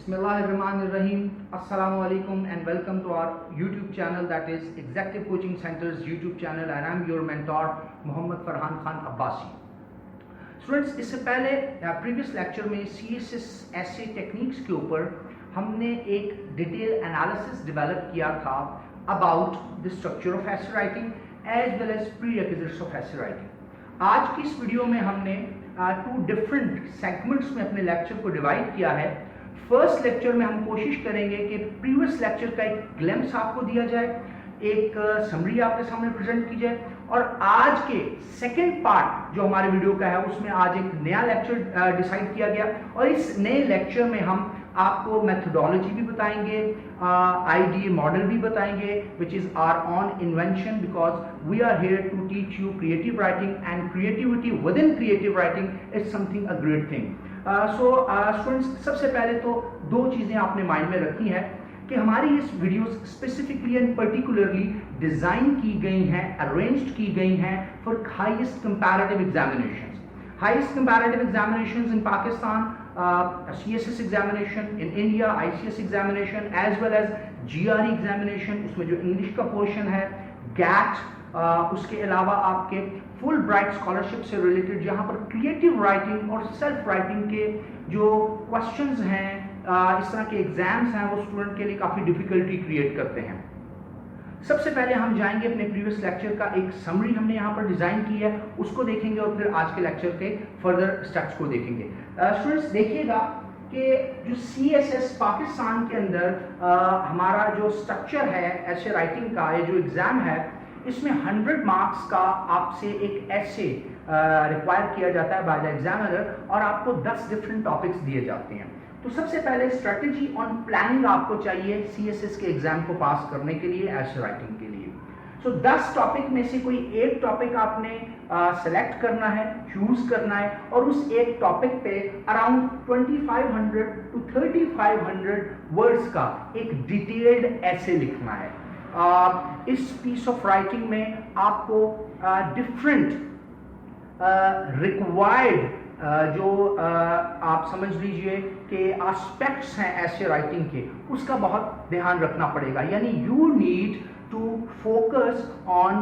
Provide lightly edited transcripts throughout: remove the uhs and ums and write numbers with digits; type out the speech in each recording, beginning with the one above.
Bismillahirrahmanirrahim. Assalamu alaikum and welcome to our YouTube channel, that is Executive Coaching Center's YouTube channel, and I'm your mentor Muhammad Farhan Khan Abbasi. Students, इससे पहले previous lecture में CSS essay techniques के ऊपर हमने एक detail analysis develop किया था about the structure of essay writing as well as prerequisites of essay writing. आज की इस वीडियो में हमने टू डिफरेंट सेगमेंट्स में अपने लेक्चर को डिवाइड किया है। फर्स्ट लेक्चर में हम कोशिश करेंगे कि प्रीवियस लेक्चर का एक ग्लिम्प्स आपको दिया जाए, एक समरी आपके सामने प्रेजेंट की जाए, और आज के सेकंड पार्ट जो हमारे वीडियो का है उसमें आज एक नया लेक्चर डिसाइड किया गया, और इस नए लेक्चर में हम आपको मेथोडोलॉजी भी बताएंगे, आईडी मॉडल भी बताएंगे, which is our own invention, because we are here to teach you creative writing, and creativity within creative writing is something a great thing. Students, सबसे पहले तो दो चीज़ें आपने माइंड में रखी हैं कि हमारी इस videos specifically and particularly design की गई हैं, अरेंज्ड की गई हैं for highest comparative examinations. Highest comparative examinations in Pakistan, CSS examination, in India ICS examination, as well as GRE examination, उसमें जो इंग्लिश का पोर्शन है, GAT, उसके अलावा आपके फुल ब्राइट स्कॉलरशिप से रिलेटेड जहाँ पर क्रिएटिव राइटिंग और सेल्फ राइटिंग के जो क्वेश्चंस हैं, इस तरह के एग्जाम्स हैं, वो स्टूडेंट के लिए काफ़ी डिफिकल्टी क्रिएट करते हैं। सबसे पहले हम जाएंगे अपने प्रीवियस लेक्चर का एक समरी हमने यहाँ पर डिज़ाइन की है, उसको देखेंगे और फिर आज के लेक्चर के फर्दर स्टेप्स को देखेंगे। स्टूडेंट्स, देखिएगा कि जो CSS पाकिस्तान के अंदर हमारा जो स्ट्रक्चर है ऐसे राइटिंग का, ये जो एग्ज़ाम है, इसमें 100 मार्क्स का आपसे एक ऐसे रिक्वायर किया जाता है बाय द एग्जामिनर, और आपको 10 डिफरेंट टॉपिक्स दिए जाते हैं। तो सबसे पहले स्ट्रेटजी ऑन प्लानिंग आपको चाहिए CSS के एग्जाम को पास करने के लिए, ऐसे राइटिंग के लिए। सो 10 टॉपिक में से कोई एक टॉपिक आपने सेलेक्ट करना है, चूज करना है, और उस एक टॉपिक पे अराउंड 2500 टू 3500 वर्ड्स का एक डिटेल्ड ऐसे लिखना है। इस पीस ऑफ राइटिंग में आपको डिफरेंट रिक्वायर्ड जो आप समझ लीजिए कि एस्पेक्ट्स हैं ऐसे राइटिंग के, उसका बहुत ध्यान रखना पड़ेगा। यानी you need to focus on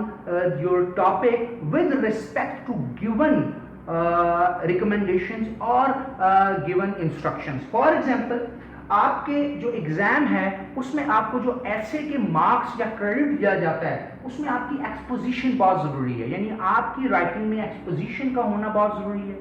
your topic with respect to given recommendations और गिवन इंस्ट्रक्शंस। फॉर एग्जांपल, आपके जो एग्जाम है उसमें आपको जो ऐसे के मार्क्स या क्रेडिट दिया जाता है, उसमें आपकी एक्सपोजिशन बहुत ज़रूरी है। यानी आपकी राइटिंग में एक्सपोजिशन का होना बहुत ज़रूरी है,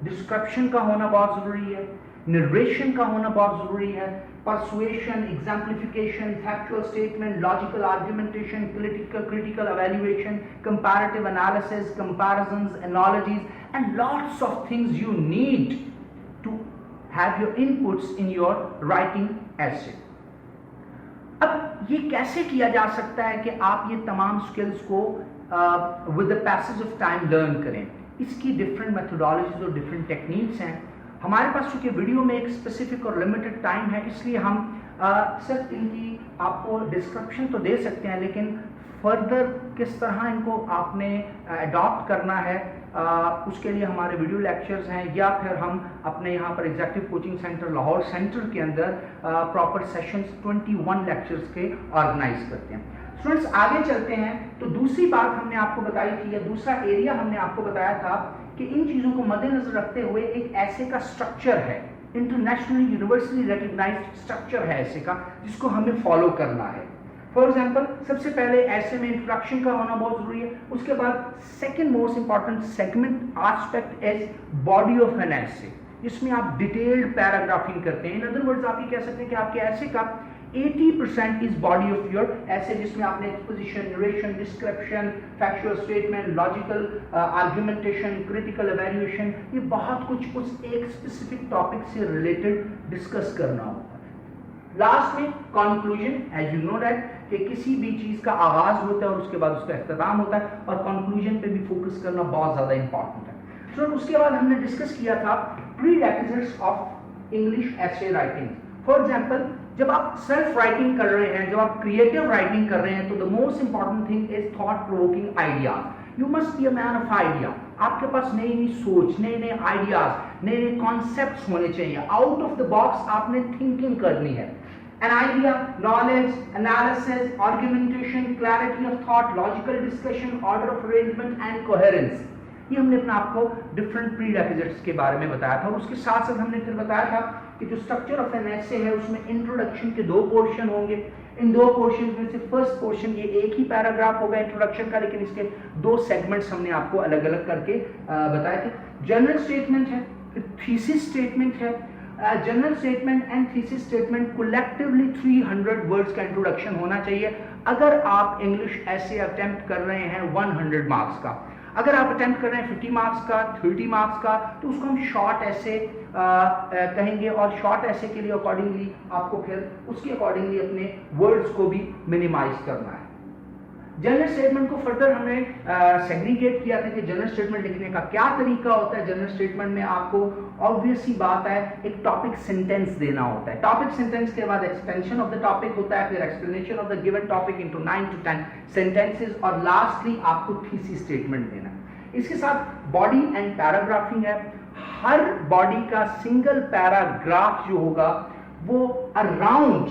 डिस्क्रिप्शन का होना बहुत ज़रूरी है, नरेशन का होना बहुत ज़रूरी है, persuasion, exemplification, factual statement, logical argumentation, critical evaluation, comparative analysis, comparisons, analogies, and lots of things you need to have your inputs in your writing essay. अब ये कैसे किया जा सकता है कि आप ये तमाम स्किल्स को with the passage of time learn करें? इसकी डिफरेंट मेथोडोलॉजीज और डिफरेंट टेक्निक्स हैं। हमारे पास चूँकि वीडियो में एक स्पेसिफिक और लिमिटेड टाइम है, इसलिए हम सिर्फ इनकी आपको डिस्क्रिप्शन तो दे सकते हैं, लेकिन फर्दर किस तरह इनको आपने अडॉप्ट करना है, उसके लिए हमारे वीडियो लेक्चर्स हैं, या फिर हम अपने यहाँ पर executive coaching centre Lahore centre के अंदर प्रॉपर सेशंस 21 लेक्चर्स के ऑर्गेनाइज करते हैं। स्टूडेंट्स, आगे चलते हैं। तो दूसरी बात हमने आपको बताई थी, या दूसरा एरिया हमने आपको बताया था कि इन चीज़ों को मद्देनजर रखते हुए एक ऐसे का स्ट्रक्चर है, इंटरनेशनली यूनिवर्सली रिकग्नाइज्ड स्ट्रक्चर है ऐसे का, जिसको हमें फॉलो करना है। फॉर एग्जाम्पल, सबसे पहले ऐसे में इंट्रोडक्शन का होना बहुत ज़रूरी है। उसके बाद second most important segment aspect is body of an essay, जिसमें आप डिटेल्ड पैराग्राफिंग करते हैं। इन अदर वर्ड्स आप ये कह सकते हैं कि आपके ऐसे का 80% is body of your essay, जिसमें आपने exposition, narration, description, factual statement, logical argumentation, critical evaluation, ये बहुत कुछ उस एक स्पेसिफिक टॉपिक से रिलेटेड डिस्कस करना होता है। लास्ट में conclusion, as you know that कि किसी भी चीज़ का आगाज होता है और उसके बाद उसका इख्तिताम होता है, और कंक्लूजन पे भी फोकस करना बहुत ज़्यादा इंपॉर्टेंट है। तो उसके बाद हमने डिस्कस किया था प्रीरेक्विजिट्स ऑफ इंग्लिश ऐसे राइटिंग। फॉर एग्जाम्पल, जब आप सेल्फ राइटिंग कर रहे हैं, जब आप क्रिएटिव राइटिंग कर रहे हैं, तो the most important thing is thought provoking idea. You must be a man of idea. آپ کے پاس نئی نئی سوچ, نئے نئے آئیڈیاز, نئے نئے کانسیپٹس ہونے چاہیے. آؤٹ آف دا باکس آپ نے تھنکنگ کرنی ہے. An idea, knowledge, analysis, argumentation, clarity of thought, logical discussion, order of arrangement and coherence. یہ ہم نے اپنے آپ کو ڈفرنٹ پری ریکوزٹس کے بارے میں بتایا تھا. اور اس کے ساتھ ساتھ ہم نے پھر بتایا تھا کہ جو اسٹرکچر آف این ایسے ہے اس میں انٹروڈکشن کے 2 پورشن ہوں گے. ان 2 پورشنز میں سے فرسٹ پورشن یہ ایک ہی پیراگراف ہوگا انٹروڈکشن کا, لیکن اس کے 2 سیگمنٹس ہم نے آپ کو الگ الگ کر کے بتائے تھے. جنرل اسٹیٹمنٹ ہے, پھر تھیسس اسٹیٹمنٹ ہے. General statement and thesis statement collectively 300 words کا انٹروڈکشن ہونا چاہیے اگر آپ انگلش ایسے اٹیمپٹ کر رہے ہیں 100 مارکس کا. اگر آپ اٹیمپٹ کر رہے ہیں 50 مارکس کا, 30 مارکس کا, تو اس کو ہم شارٹ ایسے کہیں گے. اور شارٹ ایسے کے لیے اکارڈنگلی آپ کو پھر اس کے اکارڈنگلی اپنے ورڈز کو بھی منیمائز کرنا ہے. جنرل اسٹیٹمنٹ کو فردر ہم نے سیگریگیٹ کیا تھا کہ جنرل اسٹیٹمنٹ لکھنے کا کیا طریقہ ہوتا ہے. جنرل اسٹیٹمنٹ میں آپ کو obvious ہی بات ہے ایک ٹاپک سینٹینس دینا ہوتا ہے. ٹاپک سینٹینس کے بعد ایکسپینشن آف دا ٹاپک ہوتا ہے, پھر explanation of the given topic into 9 to 10 sentences, اور لاسٹلی آپ کو تھیسس اسٹیٹمنٹ دینا ہے. اس کے ساتھ باڈی اینڈ پیراگرافنگ ہے. ہر باڈی کا سنگل پیراگراف جو ہوگا وہ اراؤنڈ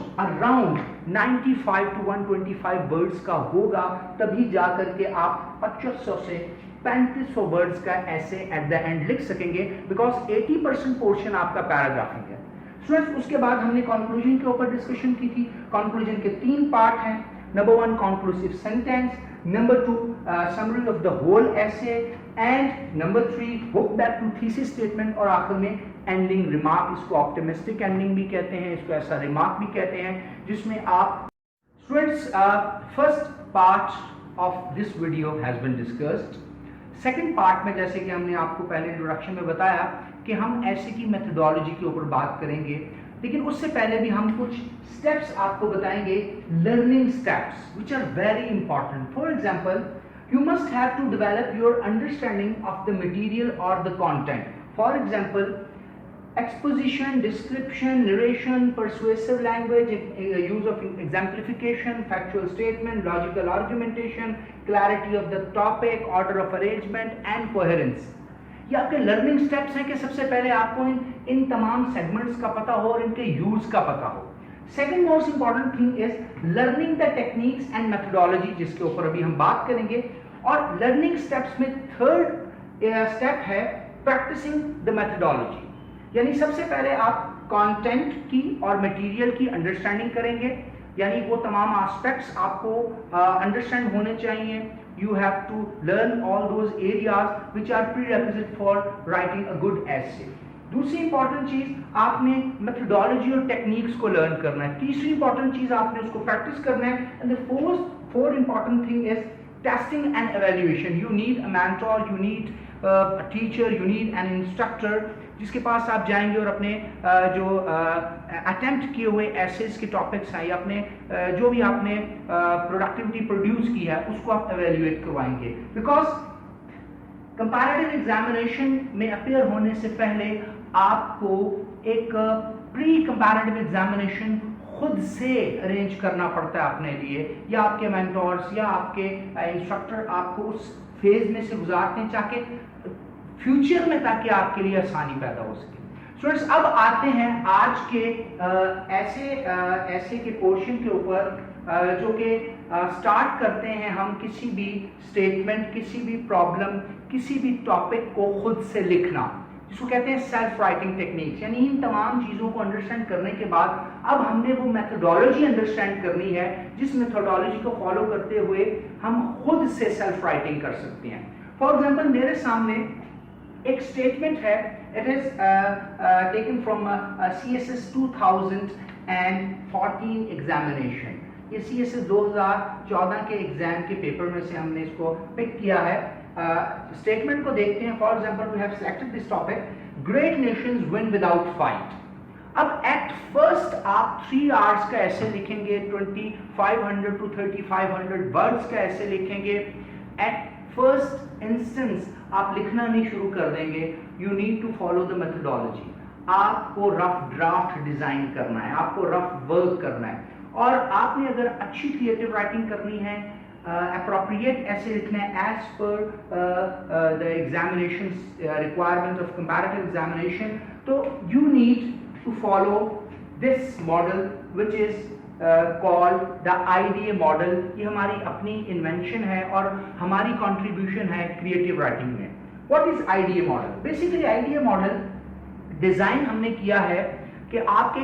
95 to 125 ورڈز کا ہوگا, تبھی جا کر کے آپ 2500 سے 3500 ورڈز کا ایسے ایٹ دا اینڈ لکھ سکیں گے, بیکاز 80% پورشن آپ کا پیراگرافنگ ہے. اسٹوڈنٹس اس کے بعد ہم نے کنکلوژن کے اوپر ڈسکشن کی تھی. کنکلوژن کے 3 پارٹ ہیں. Number 1 conclusive sentence, number 2 summary of the whole essay, and number 3 hook back to thesis statement, اور آخر میں ending remark. اس کو optimistic ending بھی کہتے ہیں, اس کو ایسا remark بھی کہتے ہیں جس میں آپ students first part of this video has been discussed. Second part میں جیسے کہ ہم نے آپ کو پہلے انٹروڈکشن میں بتایا کہ ہم ایسے کی میتھڈالوجی کے اوپر بات کریں گے, لیکن اس سے پہلے بھی ہم کچھ اسٹیپس آپ کو بتائیں گے, learning steps which are very important. For example, you must have to develop your understanding of the material or the content. For example, exposition, description, narration, persuasive language, use of exemplification, factual statement, logical argumentation, clarity of the topic, order of arrangement and coherence. یہ آپ کے learning steps ہیں کہ سب سے پہلے آپ کو ان تمام سیگمنٹس کا پتہ ہو اور ان کے یوز کا پتہ ہو. Second most important thing is learning the techniques and methodology, جس کے اوپر ابھی ہم بات کریں گے. اور لرننگ سٹیپس میں تھرڈ سٹیپ ہے پریکٹسنگ دا میتھڈالوجی. یعنی سب سے پہلے آپ کانٹینٹ کی اور مٹیریل کی انڈرسٹینڈنگ کریں گے, یعنی وہ تمام آسپیکٹس آپ کو انڈرسٹینڈ ہونے چاہیے. You have to learn all those areas which are prerequisite for writing a good essay. دوسری امپورٹنٹ چیز آپ نے میتھڈالوجی اور ٹیکنیکس کو لرن کرنا ہے. تیسری امپورٹنٹ چیز آپ نے اس کو پریکٹس کرنا ہے. And the fourth important thing is testing and evaluation. You need a mentor, you need a teacher, you need an instructor, جس کے پاس آپ جائیں گے اور اپنے جو اٹیمپٹ کیے ہوئے ایسیز کے ٹاپکس ہیں یا اپنے جو بھی آپ نے پروڈکٹیوٹی پروڈیوس کی ہے اس کو آپ ایویلیویٹ کروائیں گے. بیکاز کمپیریٹیو ایگزامینیشن میں اپیئر ہونے سے پہلے آپ کو ایک پری کمپیریٹیو ایگزامینیشن خود سے ارینج کرنا پڑتا ہے اپنے لیے, یا آپ کے مینٹورس یا آپ کے انسٹرکٹر آپ کو اس فیز میں سے گزارتے ہیں تاکہ فیوچر میں تاکہ آپ کے لیے آسانی پیدا ہو سکے. اسٹوڈنٹس اب آتے ہیں آج کے ایسے کے پورشن کے اوپر جو کہ سٹارٹ کرتے ہیں ہم کسی بھی اسٹیٹمنٹ, کسی بھی پرابلم, کسی بھی ٹاپک کو خود سے لکھنا, جس کو کہتے ہیں سیلف رائٹنگ ٹیکنیکس. یعنی ان تمام چیزوں کو انڈرسٹینڈ کرنے کے بعد اب ہم نے وہ میتھڈالوجی انڈرسٹینڈ کرنی ہے جس میتھڈالوجی کو فالو کرتے ہوئے ہم خود سے سیلف رائٹنگ کر سکتے ہیں. فار ایگزامپل میرے سامنے ایک اسٹیٹمنٹ ہے, it is taken from CSS 2014 examination. یہ CSS 2014 کے ایگزام کے پیپر میں سے ہم نے اس کو پک کیا ہے. اسٹیٹمنٹ کو دیکھتے ہیں. For example we have selected this topic, great nations won without fight. اب ایٹ فرسٹ آپ 3 آورس کا ایسے لکھیں گے, 2500 to 3500 ورڈز کا ایسے لکھیں گے. ایٹ فرسٹ انسٹنس آپ لکھنا نہیں شروع کر دیں گے. You need to follow the methodology. آپ کو رف ڈرافٹ ڈیزائن کرنا ہے, آپ کو رف ورک کرنا ہے, اور آپ نے اگر اچھی کریٹو رائٹنگ کرنی ہے appropriate ऐसे लिखना है as per the examinations requirement of comparative examination. तो you need to follow this model which is called the IDA model. ये हमारी अपनी invention है और हमारी contribution है creative writing में. What is IDA model? Basically IDA model design हमने किया है कि आपके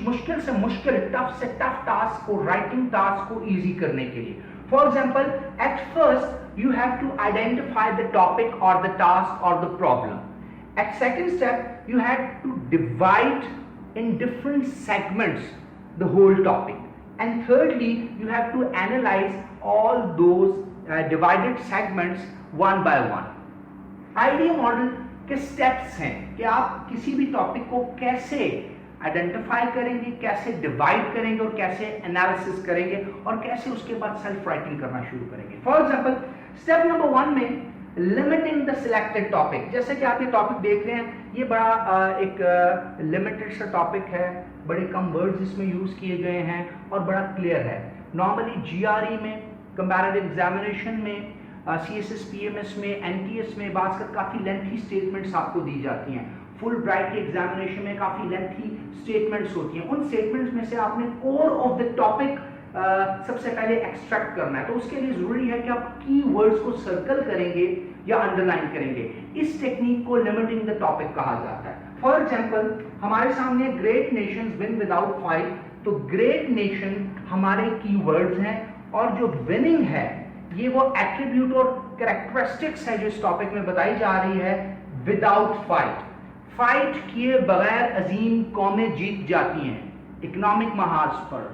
मुश्किल से मुश्किल टफ से टफ टास्क को राइटिंग टास्क को इजी करने के लिए. For example at first you have to identify the topic और द टास्क और the problem. At second step you have to divide in different segments the whole topic. And thirdly you have to analyze all those divided segments one by one. Idea model के steps हैं कि आप किसी भी topic को कैसे identify करेंगे, कैसे डिवाइड करेंगे और कैसे एनालिसिस करेंगे और कैसे उसके बाद सेल्फ राइटिंग करना शुरू करेंगे. फॉर एग्जांपल स्टेप नंबर 1 में लिमिटिंग द सिलेक्टेड टॉपिक. जैसे कि आप ये टॉपिक देख रहे हैं, ये बड़ा एक लिमिटेड सा टॉपिक है, बड़े कम वर्ड्स इसमें यूज किए गए हैं और बड़ा क्लियर है. नॉर्मली जीआरई में, कंपैरेटिव एग्जामिनेशन में, CSS PMS में, NTS में बात काफ़ी लेंथी स्टेटमेंट्स आपको दी जाती हैं. फुल ब्राइट के एग्जामिनेशन में काफ़ी लेंथी स्टेटमेंट्स होती हैं. उन स्टेटमेंट्स में से आपने कोर ऑफ द टॉपिक सबसे पहले एक्सट्रैक्ट करना है. तो उसके लिए ज़रूरी है कि आप की वर्ड्स को सर्कल करेंगे या अंडरलाइन करेंगे. इस टेक्निक को लिमिटिंग द टॉपिक कहा जाता है. फॉर एग्जाम्पल हमारे सामने great Nations win without fight. तो ग्रेट नेशन हमारे की वर्ड्स हैं और जो विनिंग है ये वो एट्रीब्यूट और कैरेक्टरिस्टिक्स है जो इस टॉपिक में बताई जा रही है. विदाउट फाइट, फाइट किए बगैर अजीम कौमें जीत जाती हैं इकोनॉमिक महाज पर,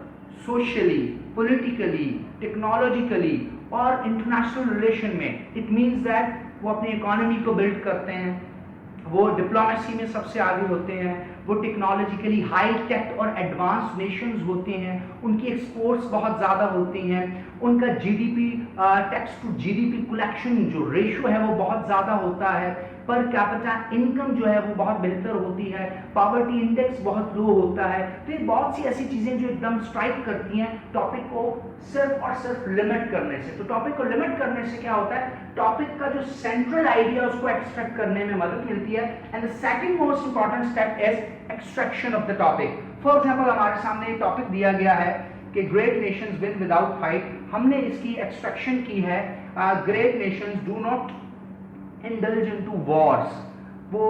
सोशली, पॉलिटिकली, टेक्नोलॉजिकली और इंटरनेशनल रिलेशन में. इट मींस दैट वो अपनी इकोनॉमी को बिल्ड करते हैं, वो डिप्लोमेसी में सबसे आगे होते हैं, वो टेक्नोलॉजिकली हाई टेक और एडवांस नेशंस होते हैं, उनकी एक्सपोर्ट्स बहुत ज़्यादा होती हैं, उनका GDP tax to GDP collection जो रेशो है वो बहुत ज़्यादा होता है, पर कैपिटा इनकम जो है वो बहुत बेहतर होती है, पॉवर्टी इंडेक्स बहुत लो होता है. तो ये बहुत सी ऐसी चीज़ें जो एकदम स्ट्राइक करती हैं टॉपिक को सिर्फ और सिर्फ लिमिट करने से. तो टॉपिक को लिमिट करने से क्या होता है, टॉपिक का जो सेंट्रल आइडिया उसको एक्सट्रैक्ट करने में मदद मिलती है. And the second most important step is extraction of the topic. For example हमारे सामने एक टॉपिक दिया गया है कि great Nations win without fight. हमने इसकी एक्सट्रैक्शन की है great Nations do not indulge into Wars. वो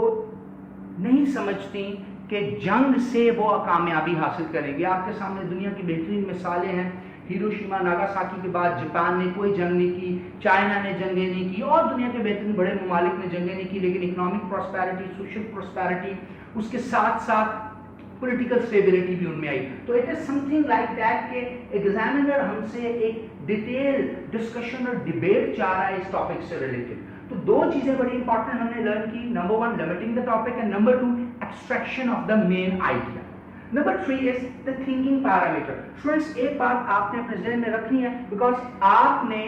नहीं समझती कि जंग से वो कामयाबी हासिल करेंगे. आपके सामने दुनिया की बेहतरीन मिसालें हैं. हिरोशिमा नागासाकी के बाद जापान ने कोई जंग नहीं की, चाइना ने जंगें नहीं की और दुनिया के बेहतरीन बड़े ममालिक ने जंगें नहीं की, लेकिन इकोनॉमिक प्रॉस्पेरिटी, सोशल प्रॉस्पेरिटी, उसके साथ साथ पॉलिटिकल स्टेबिलिटी भी उनमें आई. तो it is something like that कि एग्जामिनर हमसे एक डिटेल डिस्कशन और डिबेट चाह रहा है इस टॉपिक से रिलेटेड. तो दो चीजें बड़ी इंपॉर्टेंट हमने लर्न की. Number 1 limiting the topic and number 2 extraction of the main idea. Number 3 is the thinking parameter. Students एक बात आपने अपने ज़हन में रखनी है, बिकॉज आपने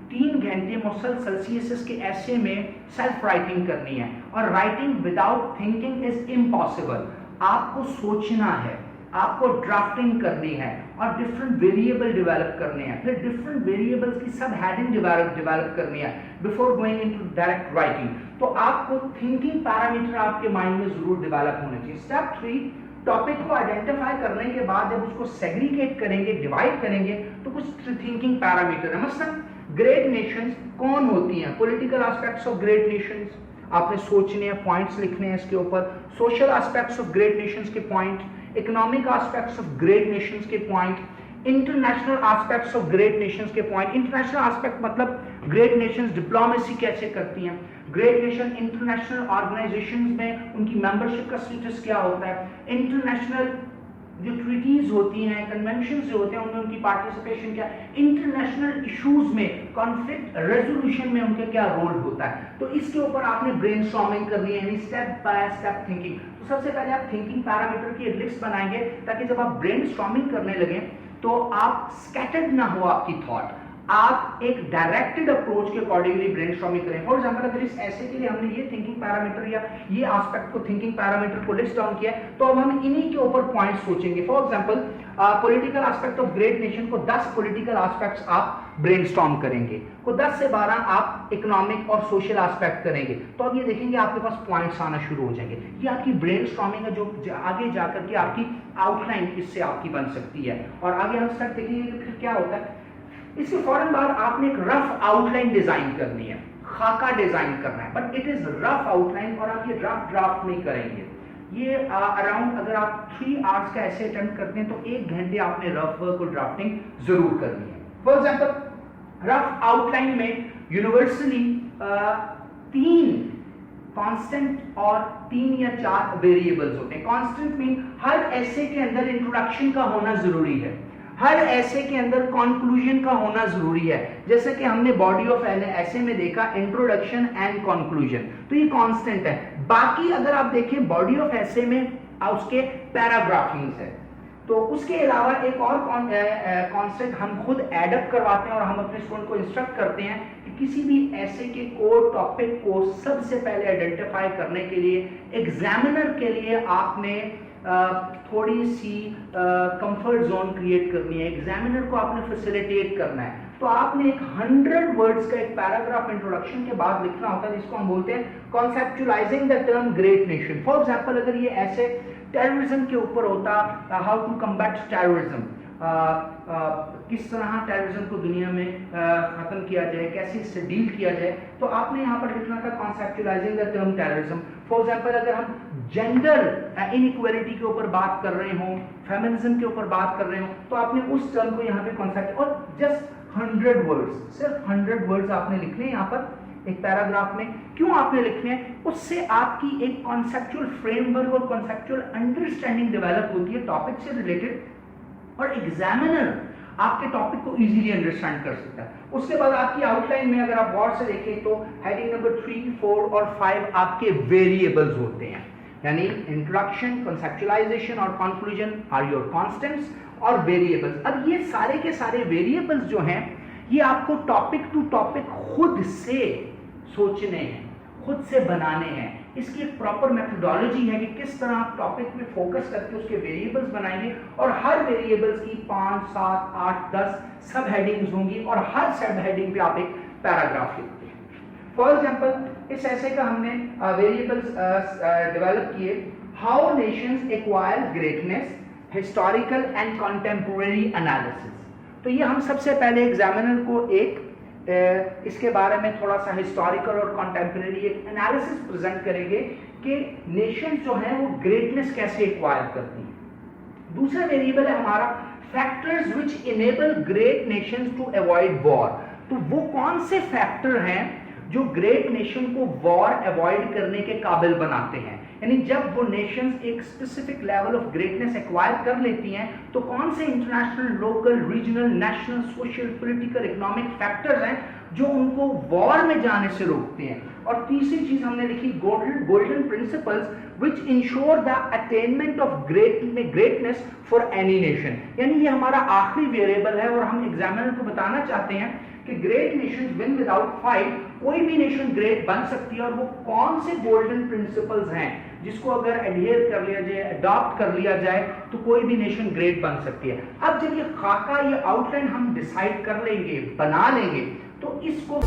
3 घंटे मुसलसल CSS के ऐसे में सेल्फ राइटिंग करनी है और writing without thinking is impossible. आपको सोचना है, आपको ड्राफ्टिंग करनी है और डिफरेंट वेरिएबल डेवलप करने हैं, फिर डिफरेंट वेरिएबल्स की सब हेडिंग डेवलप करनी है before going into direct writing. तो आपको थिंकिंग पैरामीटर आपके माइंड में जरूर डेवलप होने चाहिए. स्टेप 3, टॉपिक को आइडेंटिफाई करने के बाद जब उसको सेग्रीगेट करेंगे, डिवाइड करेंगे, तो कुछ थिंकिंग पैरामीटर है. मसलन ग्रेट नेशंस कौन होती हैं, political aspects of great nations आपने सोचने हैं, पॉइंट्स लिखने हैं इसके ऊपर. Social aspects of great nations के point, economic aspects of great nations के point, international aspects of great nations के पॉइंट. इंटरनेशनल एस्पेक्ट मतलब ग्रेट नेशंस डिप्लोमेसी कैसे करती हैं, ग्रेट नेशन इंटरनेशनल ऑर्गेनाइजेशंस में उनकी मेंबरशिप का स्टेटस क्या होता है, इंटरनेशनल जो ट्रीटीज होती हैं, कन्वेंशन जो होते हैं उनमें उनकी पार्टिसिपेशन क्या, इंटरनेशनल इश्यूज में कॉन्फ्लिक्ट रेजोल्यूशन में उनका क्या रोल होता है. तो इसके ऊपर आपने ब्रेनस्टॉर्मिंग करनी है, यानी स्टेप बाय स्टेप थिंकिंग. तो सबसे पहले आप थिंकिंग पैरामीटर की एक लिस्ट बनाएंगे ताकि जब आप ब्रेनस्टॉर्मिंग करने लगे तो आप स्कैटर्ड ना हो आपकी थॉट, आप एक डायरेक्टेड अप्रोच के अकॉर्डिंगली ब्रेनस्टॉर्मिंग करें। फॉर एग्जांपल अगर इस ऐसे के लिए हमने ये थिंकिंग पैरामीटर या ये एस्पेक्ट को थिंकिंग पैरामीटर को लिस्ट डाउन किया है, तो अब हम इन्हीं के ऊपर पॉइंट्स सोचेंगे। For example political aspect of great nation को 10 पॉलिटिकल एस्पेक्ट्स आप ब्रेनस्टॉर्म करेंगे, को 10 से 12 आप इकोनॉमिक और सोशल एस्पेक्ट करेंगे। तो अब ये देखेंगे आपके पास पॉइंट्स आना शुरू हो जाएंगे। ये आपकी ब्रेनस्टॉर्मिंग है जो आगे जाकर के आपकी आउटलाइन इससे आपकी बन सकती है। और आगे हम स्टार्ट देखेंगे कि फिर क्या होता है। इसके फौरन बाद आपने एक रफ आउटलाइन डिजाइन करनी है, खाका डिजाइन करना है, but it is rough outline और आप ये रफ ड्राफ्ट में करेंगे। ये अराउंड अगर आप 3 आवर्स का ऐसे अटेम्प्ट करते हैं तो 1 घंटे आपने रफ वर्क और ड्राफ्टिंग जरूर करनी है। फॉर एग्जाम्पल रफ आउटलाइन में यूनिवर्सली 3 कांस्टेंट और 3 या 4 वेरिएबल्स होते हैं। कांस्टेंट मीन हर ऐसे के अंदर इंट्रोडक्शन का होना जरूरी है, हर ऐसे के अंदर कंक्लूजन का होना जरूरी है। जैसे कि हमने बॉडी ऑफ ऐसे में देखा इंट्रोडक्शन एंड कंक्लूजन, तो ये कांस्टेंट है। बाकी अगर आप देखें बॉडी ऑफ ऐसे में उसके पैराग्राफिंग्स है, तो उसके अलावा एक और कांस्टेंट हम खुद एडअप करवाते हैं और हम अपने स्टूडेंट को इंस्ट्रक्ट करते हैं कि किसी भी ऐसे के कोर टॉपिक को सबसे पहले आइडेंटिफाई करने के लिए एग्जामिनर के लिए आपने थोड़ी सी कंफर्ट जोन क्रिएट करनी है, एग्जामिनर को आपने फैसिलिटेट करना है। तो आपने एक 100 वर्ड्स का एक पैराग्राफ इंट्रोडक्शन के बाद लिखना होता है, जिसको हम बोलते हैं conceptualizing the term great nation. For example अगर ये ऐसे टेररिज्म के ऊपर होता, हाउ टू कम्बैट टेररिज्म, किस तरह टेररिज्म को दुनिया में खत्म किया जाए, कैसे इससे डील किया जाए, तो आपने यहाँ पर लिखना था conceptualizing the term terrorism. For example अगर हम जेंडर इनइक्वालिटी के ऊपर बात कर रहे हो, फेमिनिज्म के ऊपर बात कर रहे हो, तो आपने उस टर्म को यहाँ पे कॉन्सेप्ट और जस्ट 100 वर्ड्स, सिर्फ 100 वर्ड्स आपने लिखने हैं यहाँ पर एक पैराग्राफ में। क्यों आपने लिखने हैं? उससे आपकी एक कॉन्सेप्चुअल फ्रेमवर्क और कॉन्सेप्चुअल अंडरस्टैंडिंग डेवलप होती है टॉपिक से रिलेटेड, और एग्जामिनर आपके टॉपिक को इजीली अंडरस्टैंड कर सकता है। उसके बाद आपकी आउटलाइन में अगर आप गौर से देखें तो हेडिंग नंबर 3, 4 और 5 आपके वेरिएबल्स होते हैं, यानी इंट्रोडक्शन, कंसेप्चुअलाइजेशन और कंक्लूजन आर योर कांस्टेंट्स और वेरिएबल्स। अब ये सारे के सारे वेरिएबल्स जो हैं ये आपको टॉपिक टू टॉपिक खुद से सोचने हैं, खुद से बनाने हैं। इसकी एक प्रॉपर मेथोडोलॉजी है कि किस तरह आप टॉपिक में फोकस करके उसके वेरिएबल्स बनाएंगे, और हर वेरिएबल्स की 5, 7, 8, 10 सब हेडिंग्स होंगी और हर सब हेडिंग पे आप एक पैराग्राफ लिखते हैं। फॉर एग्जांपल इस ऐसे का हमने वेरिएबल्स डेवलप किए, how Nations acquire greatness, historical and contemporary analysis. तो ये हम सबसे पहले एग्जामिनर को एक इसके बारे में थोड़ा सा हिस्टोरिकल और कंटेम्परेरी एक एनालिसिस प्रेजेंट करेंगे कि नेशंस जो हैं वो ग्रेटनेस कैसे एक्वायर करती हैं। दूसरा वेरिएबल है हमारा factors which enable great nations to avoid war. तो वो कौन से फैक्टर हैं जो ग्रेट नेशन को वॉर अवॉइड करने के काबिल बनाते हैं, यानी जब वो नेशंस एक specific level of greatness acquire कर लेती हैं तो कौन से international, local, regional, national, social, political, economic factors हैं जो उनको वॉर में जाने से रोकते हैं। और तीसरी चीज हमने लिखी golden principles which ensure the attainment of greatness for any nation, यानी ये हमारा आखिरी वेरिएबल है और हम एग्जामिनर को बताना चाहते हैं कि great Nations win without fight, कोई भी नेशन ग्रेट बन सकती है, और वो कौन से गोल्डन प्रिंसिपल्स हैं जिसको अगर एडहेयर कर लिया जाए, अडॉप्ट कर लिया जाए तो कोई भी नेशन ग्रेट बन सकती है। अब जब ये खाका, ये आउटलाइन हम डिसाइड कर लेंगे, बना लेंगे, तो इसको